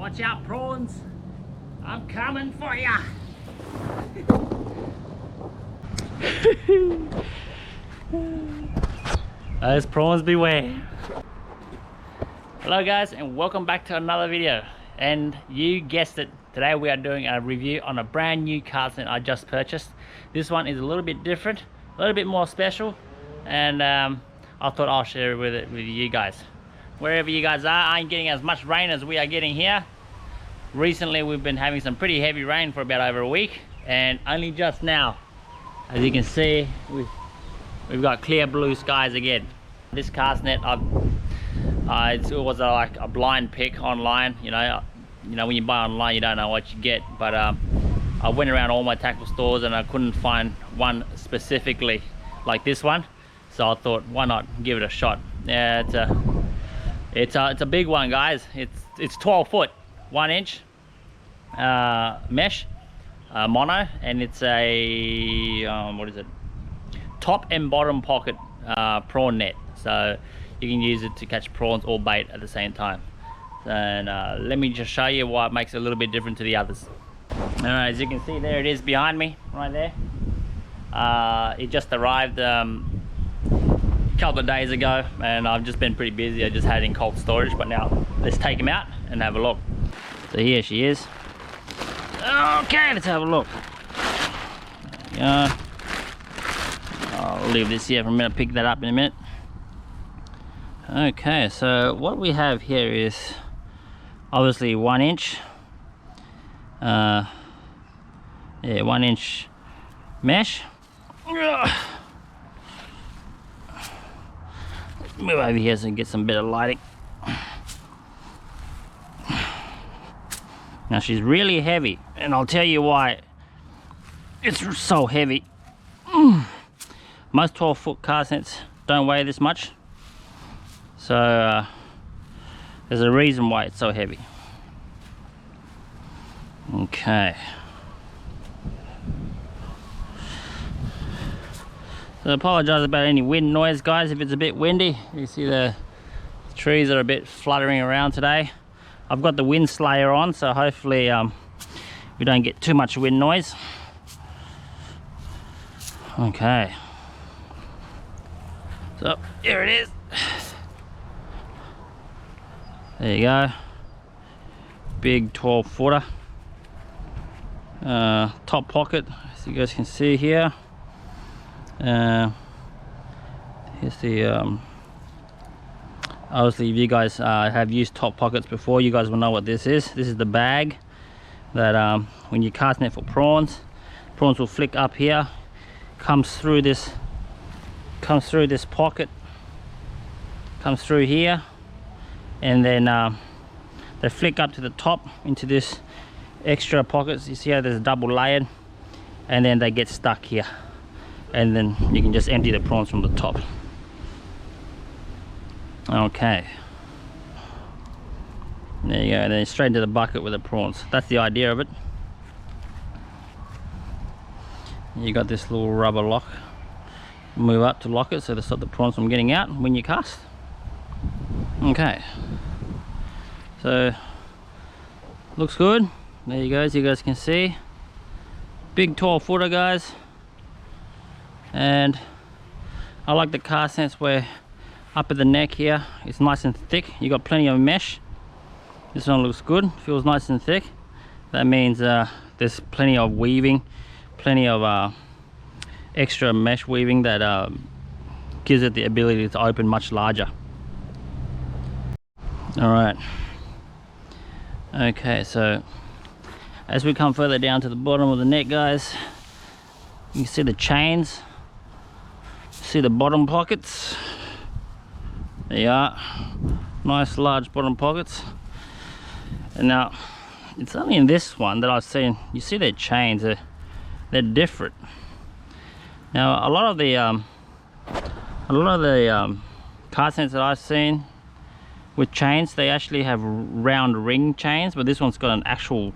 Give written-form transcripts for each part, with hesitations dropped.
Watch out, prawns. I'm coming for ya. Those prawns beware. Hello guys, and welcome back to another video. And you guessed it, today we are doing a review on a brand new CASTNET I just purchased. This one is a little bit different, a little bit more special, and I thought I'll share it with you guys. Wherever you guys are, I ain't getting as much rain as we are getting here. Recently we've been having some pretty heavy rain for about over a week, and only just now, as you can see, we've got clear blue skies again. This CASTNET, it was like a blind pick online. You know when you buy online you don't know what you get, but I went around all my tackle stores and I couldn't find one specifically like this one, so I thought, why not give it a shot. Yeah, it's a big one, guys. It's 12 foot 1 inch mesh mono, and it's a what is it, top and bottom pocket prawn net, so you can use it to catch prawns or bait at the same time. And let me just show you why it makes it a little bit different to the others. Alright, as you can see, there it is behind me right there. It just arrived couple of days ago, and I've just been pretty busy. I just had it in cold storage, but now let's take him out and have a look. So here she is. Okay, let's have a look. There we go. I'll leave this here for a minute, pick that up in a minute. Okay, so what we have here is obviously 1 inch. Yeah, 1 inch mesh. Move over here so I can get some better lighting. Now she's really heavy, and I'll tell you why it's so heavy. Most 12 foot CASTNETs don't weigh this much, so there's a reason why it's so heavy. Okay. So I apologize about any wind noise, guys, if it's a bit windy. You see the trees are a bit fluttering around today. I've got the wind slayer on, so hopefully we don't get too much wind noise. Okay. So here it is. There you go. Big 12 footer. Top pocket, as you guys can see here. Here's the obviously if you guys have used top pockets before, you guys will know what this is. This is the bag that when you cast net for prawns will flick up here, comes through this pocket, comes through here, and then they flick up to the top into this extra pockets. You see how there's double layered, and then they get stuck here, and then you can just empty the prawns from the top. Okay, there you go, and then straight into the bucket with the prawns. That's the idea of it. You got this little rubber lock, move up to lock it so to stop the prawns from getting out when you cast. Okay, so looks good. There you go, as you guys can see, big 12 footer, guys. And I like the CASTNETs where up at the neck here it's nice and thick. You got plenty of mesh. This one looks good, feels nice and thick. That means there's plenty of weaving, plenty of extra mesh weaving that gives it the ability to open much larger. All right, okay, so as we come further down to the bottom of the neck, guys, you can see the chains. See the bottom pockets. There you are, nice large bottom pockets. And now it's only in this one that I've seen, you see their chains, they're different. Now a lot of the CASTNETs that I've seen with chains, they actually have round ring chains, but this one's got an actual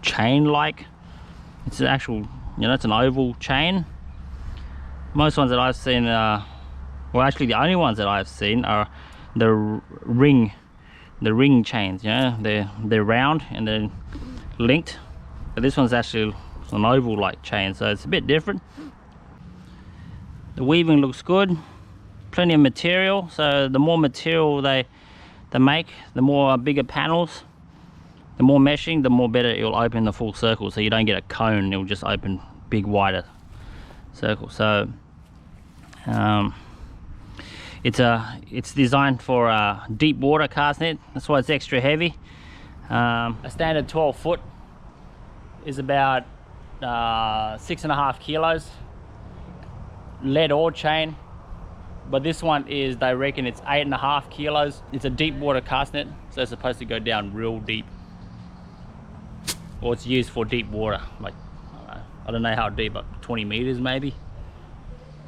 chain, like it's an actual, it's an oval chain. Most ones that I've seen, well actually the only ones that I've seen are the ring ring chains, you know, they're round and then linked, but this one's actually an oval like chain, so it's a bit different. The weaving looks good, plenty of material, so the more material they make, the more bigger panels, the more meshing, the more better it'll open the full circle, so you don't get a cone, it'll just open big wider circle. So it's designed for deep water cast net, that's why it's extra heavy. A standard 12 foot is about 6.5 kilos, lead or chain, but this one is, they reckon it's 8.5 kilos. It's a deep water cast net, so it's supposed to go down real deep, or it's used for deep water, like I don't know how deep, up 20 meters maybe,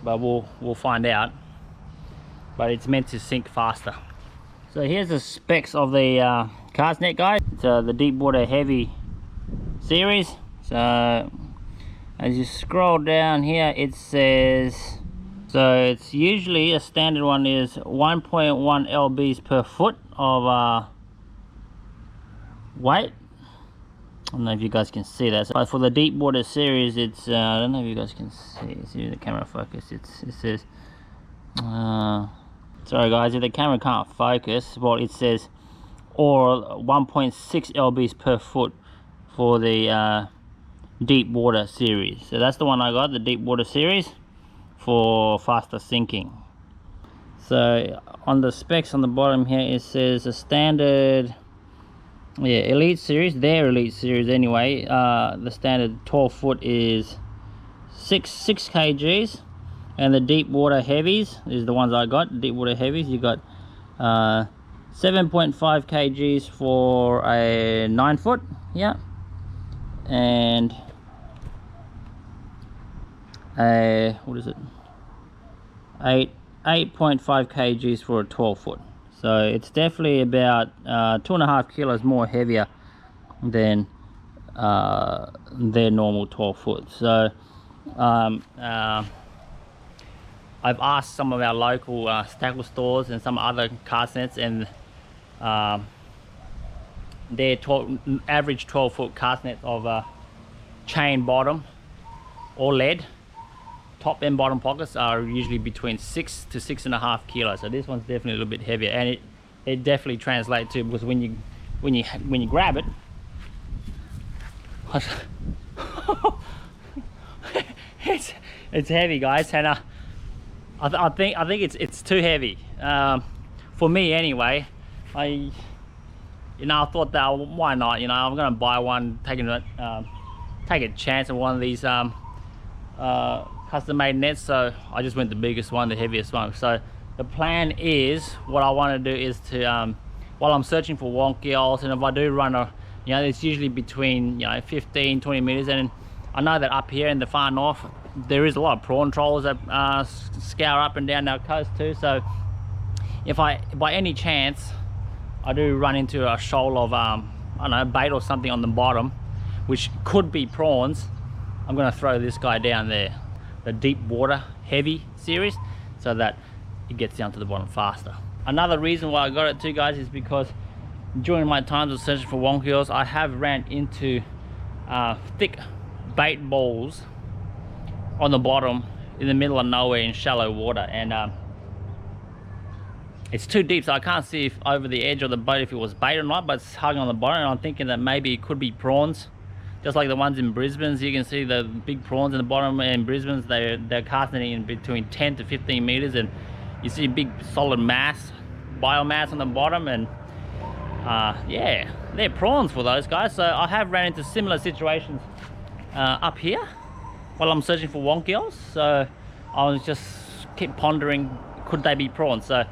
but we'll find out. But it's meant to sink faster. So here's the specs of the cast net, guys. It's the deep water heavy series. So as you scroll down here, it says, so it's usually a standard one is 1.1 lbs per foot of weight. I don't know if you guys can see that. But for the deep water series, it's I don't know if you guys can see the camera focus. It says sorry guys, if the camera can't focus, well, it says or 1.6 lbs per foot for the deep water series. So that's the one I got, the deep water series, for faster sinking. So on the specs on the bottom here, it says a standard, yeah, elite series, their elite series anyway. The standard 12 foot is 6 kgs, and the deep water heavies is the ones I got. Deep water heavies, you got 7.5 kgs for a 9 foot, yeah, and what is it, 8.5 kgs for a 12 foot. So it's definitely about 2.5 kilos more heavier than their normal 12 foot. So I've asked some of our local tackle stores and some other cast nets, and their average 12 foot cast net of chain bottom or lead, top and bottom pockets, are usually between 6 to 6.5 kilos. So this one's definitely a little bit heavier, and it definitely translates to, because when you grab it, it's heavy, guys, and I think it's too heavy for me anyway. I thought that, why not, I'm gonna buy one, take a chance on one of these custom made nets. So I just went the biggest one, the heaviest one. So the plan is, what I want to do is to while I'm searching for wonky holes, and if I do run a, it's usually between 15-20 meters, and I know that up here in the far north there is a lot of prawn trawlers that scour up and down our coast too. So if I, by any chance, I do run into a shoal of I don't know, bait or something on the bottom, which could be prawns, I'm going to throw this guy down there, the deep water heavy series, so that it gets down to the bottom faster. Another reason why I got it too, guys, is because during my times of searching for wonky eels, I have ran into thick bait balls on the bottom in the middle of nowhere in shallow water, and it's too deep, so I can't see if over the edge of the boat if it was bait or not, but it's hung on the bottom, and I'm thinking that maybe it could be prawns, just like the ones in Brisbane's. You can see the big prawns in the bottom, and in Brisbane's they're casting in between 10 to 15 meters, and you see big solid mass, biomass on the bottom, and yeah, they're prawns for those guys. So I have ran into similar situations up here while I'm searching for wonky eels, so I was just keep pondering, could they be prawns? So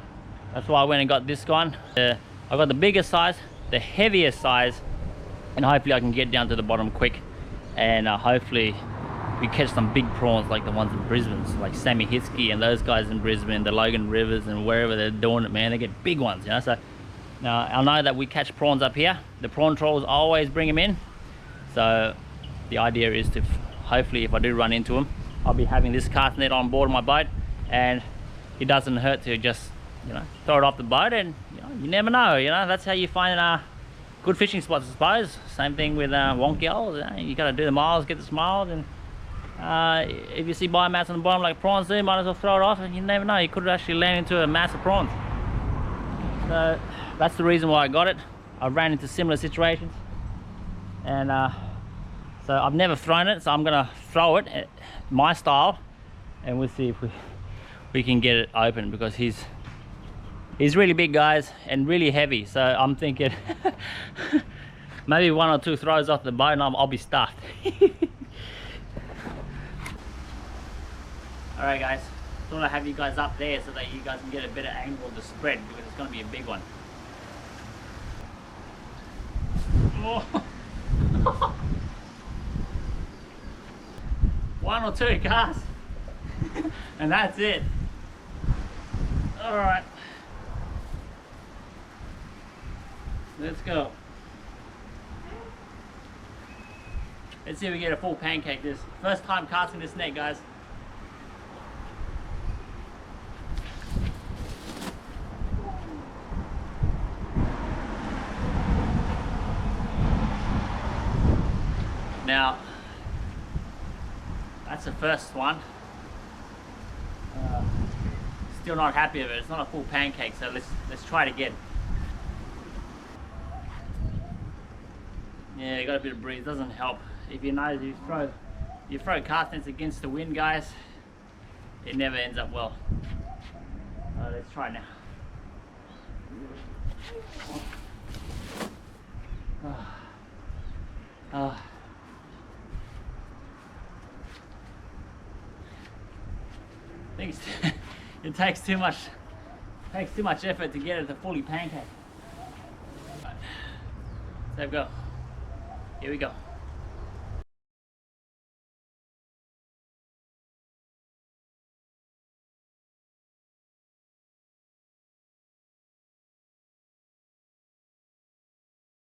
that's why I went and got this one. I got the biggest size, the heaviest size, and hopefully I can get down to the bottom quick, and hopefully we catch some big prawns like the ones in Brisbane, like Sammy Hitsky and those guys in Brisbane, the Logan Rivers and wherever they're doing it, man, they get big ones, So now I know that we catch prawns up here. The prawn trawlers always bring them in, so the idea is to hopefully, if I do run into them, I'll be having this cast net on board my boat, and it doesn't hurt to just throw it off the boat and You never know, you know. That's how you find good fishing spots, I suppose. Same thing with wonky holes. You got to do the miles, get the smiles, and if you see biomass on the bottom like prawns do, might as well throw it off, and you never know, you could actually land into a mass of prawns. So that's the reason why I got it. I ran into similar situations, and so I've never thrown it, so I'm gonna throw it at my style, and we'll see if we can get it open, because he's really big, guys, and really heavy. So I'm thinking maybe 1 or 2 throws off the boat and I'll be stuffed. Alright guys, thought I'd have you guys up there so that you guys can get a better angle of the spread, because it's going to be a big one. Oh. 1 or 2 casts and that's it. Alright, let's go. Let's see if we get a full pancake. This first time casting this net, guys. Now, that's the first one. Still not happy with it. It's not a full pancake, so let's try it again. Yeah, you got a bit of breeze. Doesn't help. If you know, you throw cast nets against the wind, guys, it never ends up well. Let's try it now. It takes too much effort to get it to fully pancake. Right. There we go. Here we go.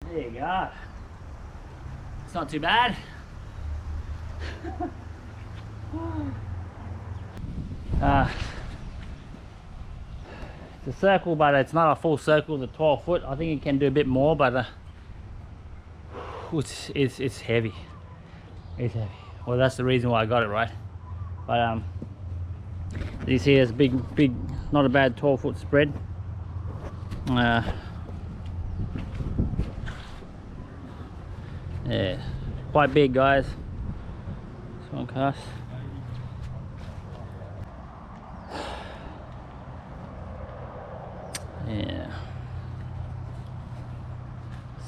There you go. It's not too bad. It's a circle, but it's not a full circle. It's a 12 foot. I think it can do a bit more, but it's heavy. It's heavy. Well, that's the reason why I got it, right? But you see, there's big, not a bad 12 foot spread. Yeah, quite big, guys. This one cast. Yeah.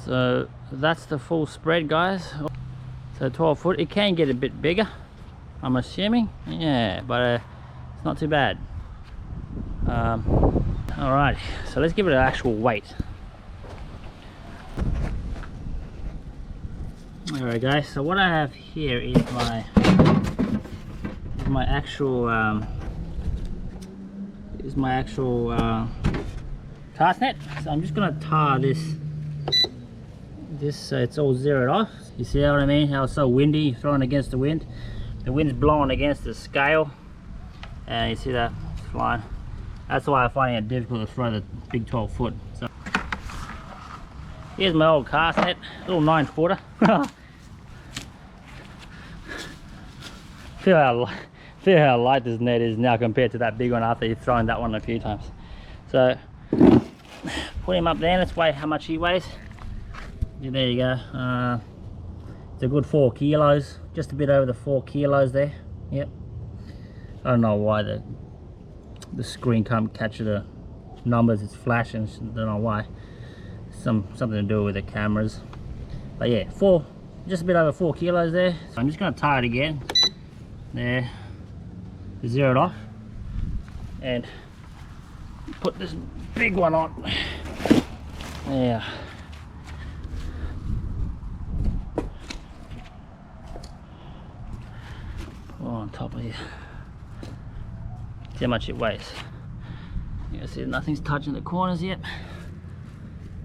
So that's the full spread, guys. So 12 foot. It can get a bit bigger, I'm assuming. Yeah, but it's not too bad. Alright, so let's give it an actual weight. Alright guys, so what I have here is my actual cast net. So I'm just gonna tar this so it's all zeroed off. You see what I mean? How it's so windy, throwing against the wind. The wind's blowing against the scale, and you see that it's flying. That's why I'm finding it difficult to throw the big 12 foot. So here's my old cast net, little 9 footer. Feel how light this net is now compared to that big one after you've thrown that one a few times. So put him up there. Let's weigh how much he weighs. Yeah, there you go. It's a good 4 kilos, just a bit over the 4 kilos there. Yep. I don't know why the screen can't capture the numbers. It's flashing. Don't know why. Something to do with the cameras. But yeah, just a bit over 4 kilos there. So I'm just going to tie it again. There, zero it off, and put this big one on. Yeah. On top of here. See how much it weighs. You can see nothing's touching the corners yet.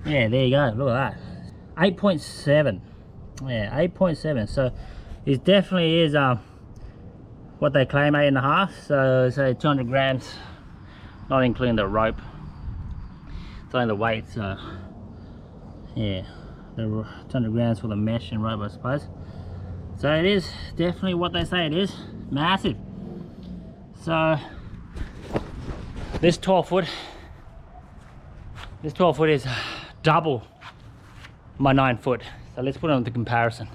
Yeah, there you go. Look at that. 8.7. Yeah, 8.7. So it definitely is what they claim, 8.5. So say 200 grams, not including the rope. It's only the weight, so yeah, the 200 grams for the mesh and rope, I suppose. So it is definitely what they say it is, massive. So this 12 foot is double my 9 foot. So let's put it on the comparison.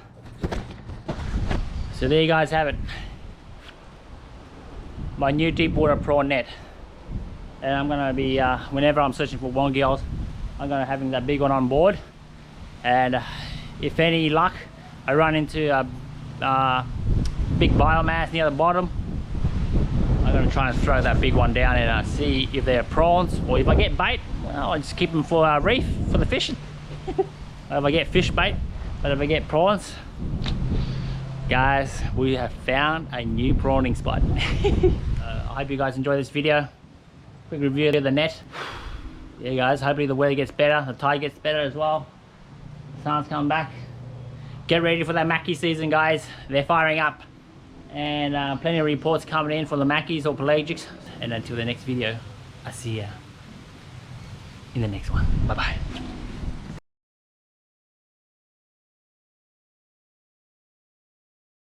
So there you guys have it, my new deep water prawn net. And I'm gonna be whenever I'm searching for wongils, I'm gonna having that big one on board. And if any luck, I run into a big biomass near the bottom, I'm gonna try and throw that big one down and see if they're prawns, or if I get bait, well, I just keep them for reef for the fishing. Or if I get fish bait, but if I get prawns, guys, we have found a new prawning spot. I hope you guys enjoy this video. Quick review of the net. Yeah guys, hopefully the weather gets better, the tide gets better as well. The sun's coming back. Get ready for that mackie season, guys. They're firing up. And plenty of reports coming in for the mackies or pelagics. And until the next video, I'll see ya in the next one. Bye bye.